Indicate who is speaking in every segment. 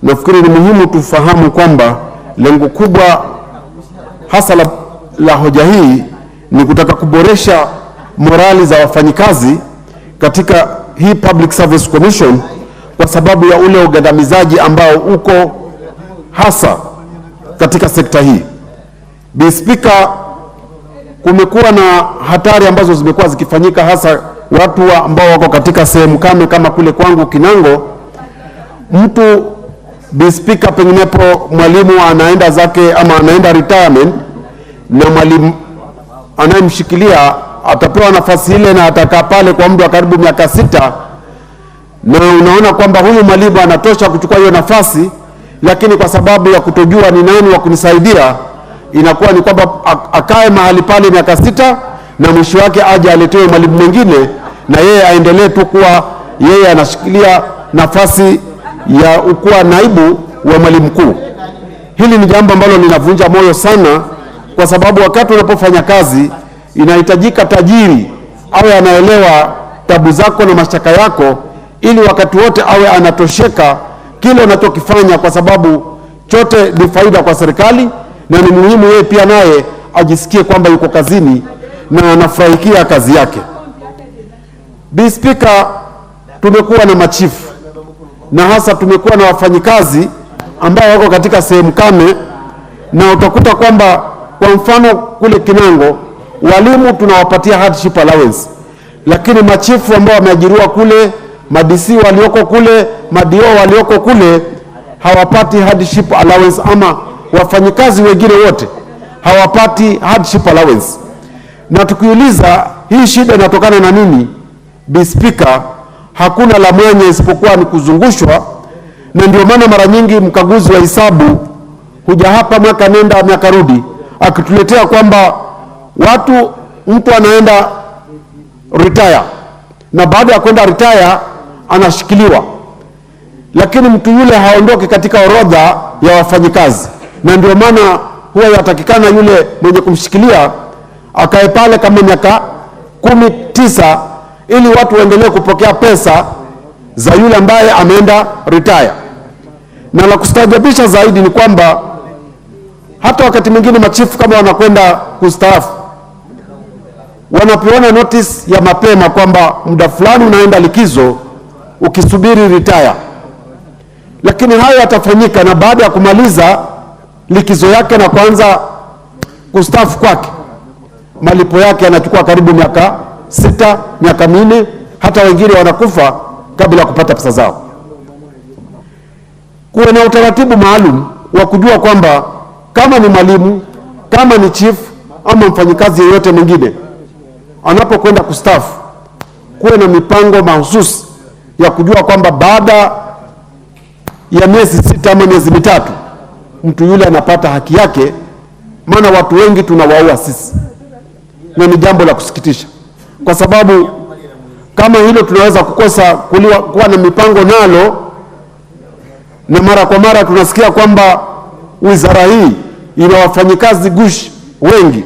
Speaker 1: nafikiri ni muhimu tufahamu kwamba lengo kubwa hasa la hoja hii ni kutaka kuboresha morali za wafanyikazi katika hii Public Service Commission kwa sababu ya ule ugandamizaji ambao uko hasa katika sekta hii. Bi Speaker, kumekuwa na hatari ambazo zimekuwa zikifanyika hasa watu ambao wako katika sehemu kame kama kule kwangu Kinango. Mtu Bi Speaker, penginepo mwalimu anaenda zake ama anaenda retirement na mwalimu anayemshikilia atapewa nafasi ile na atakaa pale kwa muda wa karibu miaka 6, na unaona kwamba huyu mwalimu anatosha kuchukua hiyo nafasi, lakini kwa sababu ya kutojua ni nani wa kunisaidia inakuwa ni kwamba akae mahali pale miaka 6 na mwisho wake aje aletewe mwalimu mwingine na yeye aendelee tu kuwa yeye anashikilia nafasi ya kuwa naibu wa mwalimu mkuu. Hili ni jambo ambalo linavunja moyo sana, kwa sababu wakati unapofanya kazi inahitajika tajiri awe anaelewa tabu zako na mashaka yako, ili wakati wote awe anatosheka kile unachokifanya, kwa sababu chote ni faida kwa serikali na ni muhimu yeye pia naye ajisikie kwamba yuko kazini na anafurahikia kazi yake. Bi Speaker, tumekuwa na machifu na hasa tumekuwa na wafanyikazi ambao wako katika sehemu kame, na utakuta kwamba kwa mfano kule Kinango walimu tunawapatia hardship allowance, lakini machifu ambao wameajiriwa kule, madisi walioko kule, madio walioko kule hawapati hardship allowance, ama wafanyikazi wengine wote hawapati hardship allowance. Na tukiuliza hii shida inatokana na nini, Bi Speaker, hakuna la mwenye isipokuwa ni kuzungushwa. Na ndio maana mara nyingi mkaguzi wa hesabu huja hapa mwaka nenda miaka rudi akituletea kwamba mtu anaenda retire na baada ya kwenda retire anashikiliwa, lakini mtu yule haondoki katika orodha ya wafanyikazi. Na ndio maana huwa yatakikana yule mwenye kumshikilia akae pale kama miaka 19 ili watu waendelee kupokea pesa za yule ambaye ameenda retire. Na la kustaajabisha zaidi ni kwamba hata wakati mwingine machifu kama wanakwenda kustaafu wanapeana notice ya mapema kwamba muda fulani unaenda likizo ukisubiri retire, lakini hayo yatafanyika na baada ya kumaliza likizo yake na kuanza kustaafu kwake, malipo yake yanachukua karibu miaka 6, miaka 4, hata wengine wanakufa kabla ya kupata pesa zao. Kuwe na utaratibu maalum wa kujua kwamba kama ni mwalimu, kama ni chief ama mfanyikazi yeyote mwingine anapokwenda kustaafu, kuwe na mipango mahususi ya kujua kwamba baada ya miezi 6 ama miezi 3 mtu yule anapata haki yake, maana watu wengi tunawaua sisi. Na ni jambo la kusikitisha, kwa sababu kama hilo tunaweza kukosa kuwa na mipango nalo, na mara kwa mara tunasikia kwamba wizara hii ina wafanyikazi gushi wengi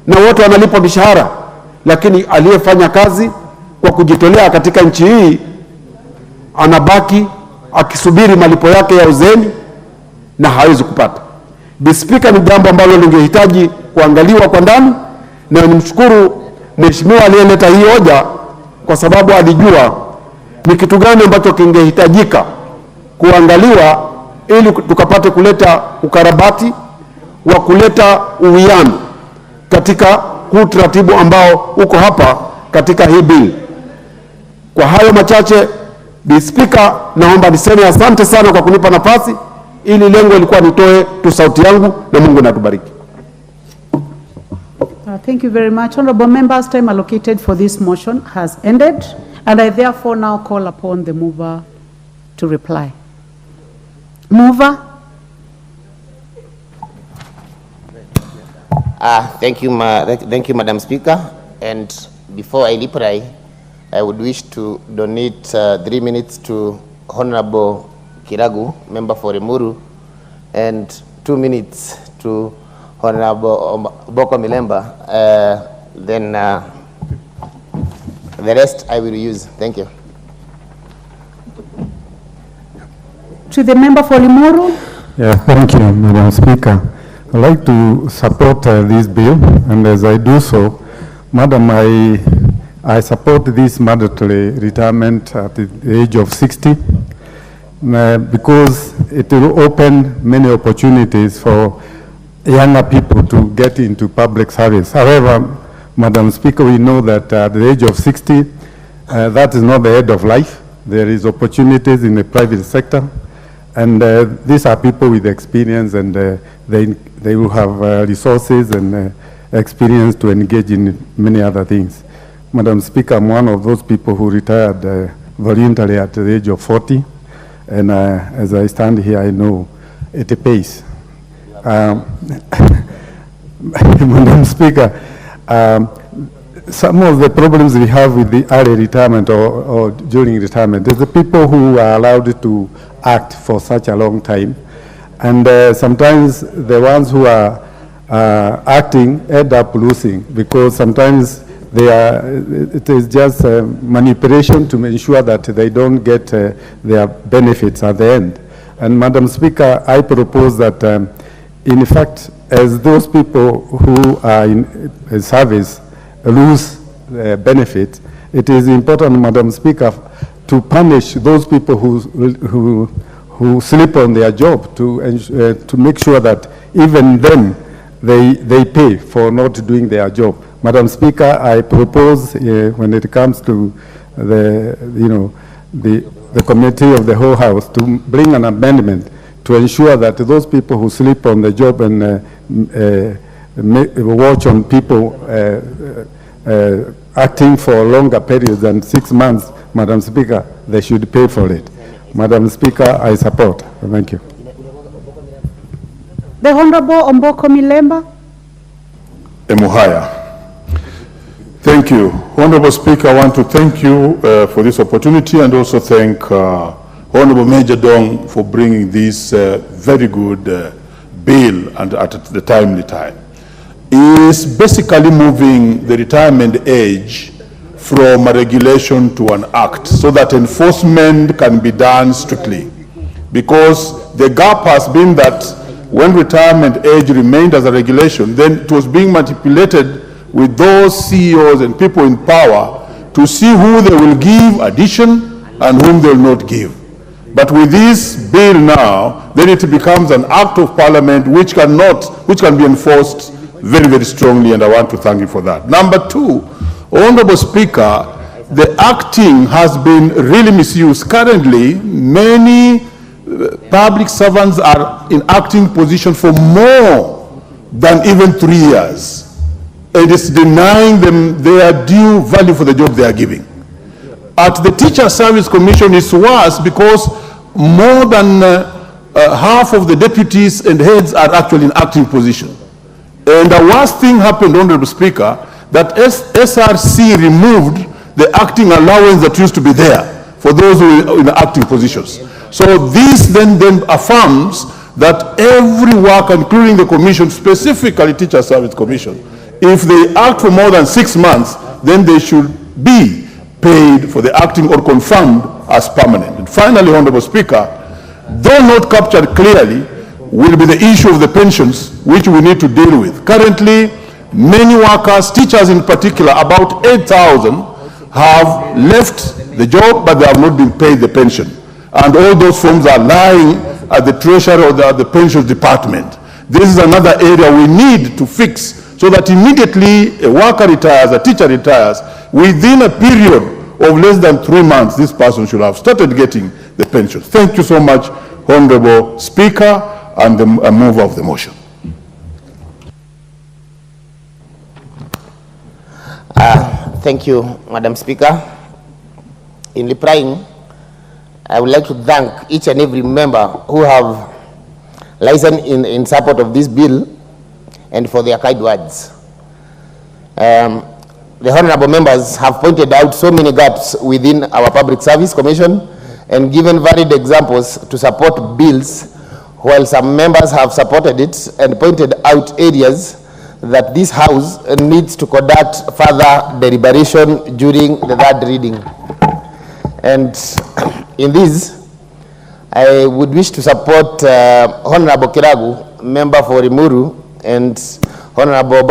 Speaker 1: na wote wanalipwa mishahara, lakini aliyefanya kazi kwa kujitolea katika nchi hii anabaki akisubiri malipo yake ya uzeeni na hawezi kupata. Bi Speaker, ni jambo ambalo lingehitaji kuangaliwa kwa ndani, na nimshukuru mheshimiwa aliyeleta hii hoja kwa sababu alijua ni kitu gani ambacho kingehitajika kuangaliwa ili tukapate kuleta ukarabati wa kuleta uwiano katika utaratibu ambao uko hapa katika hii bill. Kwa hayo machache, Bi Speaker, naomba niseme asante sana kwa kunipa nafasi, ili lengo ilikuwa nitoe tu sauti yangu, na Mungu natubariki.
Speaker 2: Thank you very much. Honorable members, time allocated for this motion has ended, and I therefore now call upon the mover to reply. Mover.
Speaker 3: Thank you, Madam Speaker. And before I reply, I would wish to donate 3 minutes to Honorable Kiragu, member for Emuru, and 2 minutes to Honorable Boko Milemba. Then the rest I will use. Thank you.
Speaker 2: to the member for Limuru.
Speaker 4: Yeah, thank you, Madam Speaker. I'd like to support this bill, and as I do so, Madam, I support this mandatory retirement at the age of 60 because it will open many opportunities for younger people to get into public service. However, Madam Speaker, we know that at the age of 60, that is not the end of life. There is opportunities in the private sector, and these are people with experience, and they will have resources and experience to engage in many other things. Madam Speaker, I'm one of those people who retired voluntarily at the age of 40, and as I stand here, I know it pays. Madam Speaker, some of the problems we have with the early retirement or during retirement is the people who are allowed to act for such a long time. And sometimes the ones who are acting end up losing because sometimes it is just manipulation to ensure that they don't get their benefits at the end. And Madam Speaker, I propose that in fact, as those people who are in service lose benefits, it is important, Madam Speaker, to punish those people who sleep on their job, to make sure that even them they pay for not doing their job. Madam Speaker, I propose when it comes to the committee of the whole House to bring an amendment to ensure that those people who sleep on the job and watch on people acting for longer periods than 6 months, Madam Speaker, they should pay for it. Madam Speaker, I support. Thank you.
Speaker 2: The Honorable Omboko Milemba.
Speaker 5: Emuhaya. Thank you. Honorable Speaker, I want to thank you for this opportunity and also thank Honorable Major Dong for bringing this very good bill and at the timely time. Is basically moving the retirement age from a regulation to an act so that enforcement can be done strictly. Because the gap has been that when retirement age remained as a regulation, then it was being manipulated with those CEOs and people in power to see who they will give addition and whom they will not give. But with this bill now, then it becomes an act of parliament which can be enforced very, very strongly, and I want to thank you for that. Number two, Honorable Speaker, the acting has been really misused. Currently, many public servants are in acting position for more than even 3 years. And it's denying them their due value for the job they are giving. At the Teacher Service Commission, it's worse because more than half of the deputies and heads are actually in acting position. And the worst thing happened, Honorable Speaker, that SRC removed the acting allowance that used to be there for those who are in acting positions. So this then affirms that every worker, including the commission, specifically Teacher Service Commission, if they act for more than 6 months, then they should be paid for the acting or confirmed as permanent. And finally, Honorable Speaker, though not captured clearly, will be the issue of the pensions, which we need to deal with. Currently, many workers, teachers in particular, about 8,000, have left the job, but they have not been paid the pension. And all those forms are lying at the Treasury or the Pensions Department. This is another area we need to fix so that immediately a worker retires, a teacher retires, within a period of less than 3 months, this person should have started getting the pension. Thank you so much, Honorable Speaker, and the mover of the motion.
Speaker 3: Thank you, Madam Speaker. In replying, I would like to thank each and every member who have listened in support of this bill and for their kind words. The honorable members have pointed out so many gaps within our Public Service Commission and given varied examples to support bills, while some members have supported it and pointed out areas that this House needs to conduct further deliberation during the third reading. And in this, I would wish to support Honorable Kiragu, member for Limuru, and Honorable